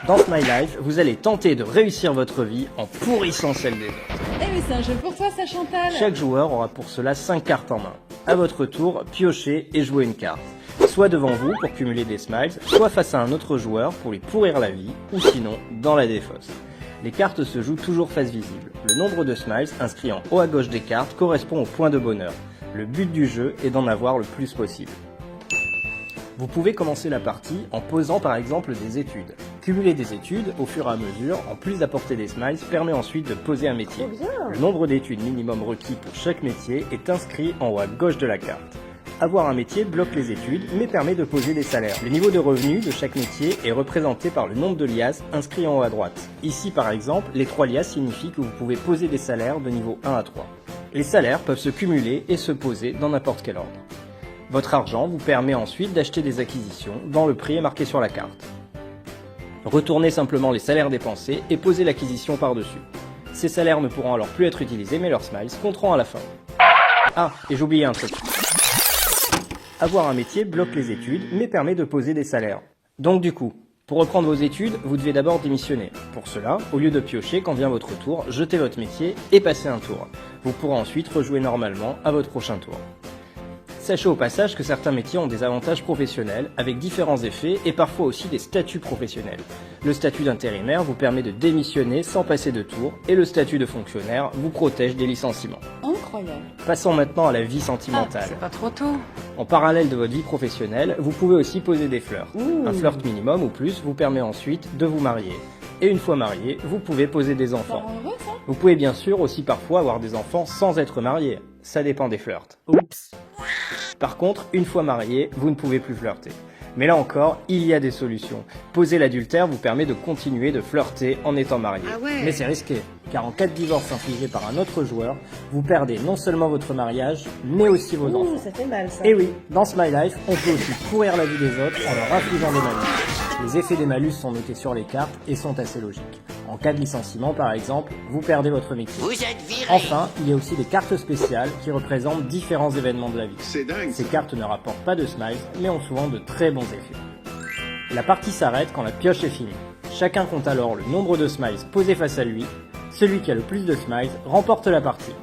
Dans Smile Life, vous allez tenter de réussir votre vie en pourrissant celle des autres. Eh mais c'est un jeu pour toi ça, Chantal. Chaque joueur aura pour cela 5 cartes en main. À votre tour, piochez et jouez une carte. Soit devant vous pour cumuler des smiles, soit face à un autre joueur pour lui pourrir la vie, ou sinon dans la défausse. Les cartes se jouent toujours face visible. Le nombre de smiles inscrit en haut à gauche des cartes correspond au point de bonheur. Le but du jeu est d'en avoir le plus possible. Vous pouvez commencer la partie en posant par exemple des études. Cumuler des études au fur et à mesure, en plus d'apporter des smiles, permet ensuite de poser un métier. Le nombre d'études minimum requis pour chaque métier est inscrit en haut à gauche de la carte. Avoir un métier bloque les études, mais permet de poser des salaires. Le niveau de revenu de chaque métier est représenté par le nombre de liasses inscrits en haut à droite. Ici par exemple, les 3 liasses signifient que vous pouvez poser des salaires de niveau 1 à 3. Les salaires peuvent se cumuler et se poser dans n'importe quel ordre. Votre argent vous permet ensuite d'acheter des acquisitions dont le prix est marqué sur la carte. Retournez simplement les salaires dépensés et posez l'acquisition par-dessus. Ces salaires ne pourront alors plus être utilisés, mais leurs smiles compteront à la fin. Ah, et j'oubliais un truc. Avoir un métier bloque les études, mais permet de poser des salaires. Donc du coup, pour reprendre vos études, vous devez d'abord démissionner. Pour cela, au lieu de piocher quand vient votre tour, jetez votre métier et passez un tour. Vous pourrez ensuite rejouer normalement à votre prochain tour. Sachez au passage que certains métiers ont des avantages professionnels avec différents effets et parfois aussi des statuts professionnels. Le statut d'intérimaire vous permet de démissionner sans passer de tour et le statut de fonctionnaire vous protège des licenciements. Incroyable. Passons maintenant à la vie sentimentale. C'est pas trop tôt. En parallèle de votre vie professionnelle, vous pouvez aussi poser des flirts. Un flirt minimum ou plus vous permet ensuite de vous marier. Et une fois marié, vous pouvez poser des enfants. Heureux, ça. Vous pouvez bien sûr aussi parfois avoir des enfants sans être marié. Ça dépend des flirts. Oups. Par contre, une fois marié, vous ne pouvez plus flirter. Mais là encore, il y a des solutions. Poser l'adultère vous permet de continuer de flirter en étant marié. Ah ouais. Mais c'est risqué, car en cas de divorce infligé par un autre joueur, vous perdez non seulement votre mariage, mais aussi vos enfants. Ça fait mal ça. Et oui, dans Smile Life, on peut aussi pourrir la vie des autres en leur infligeant des malus. Les effets des malus sont notés sur les cartes et sont assez logiques. En cas de licenciement par exemple, vous perdez votre métier. Vous êtes viré. Enfin, il y a aussi des cartes spéciales qui représentent différents événements de la vie. C'est dingue. Ces cartes ne rapportent pas de smiles, mais ont souvent de très bons effets. La partie s'arrête quand la pioche est finie. Chacun compte alors le nombre de smiles posés face à lui. Celui qui a le plus de smiles remporte la partie.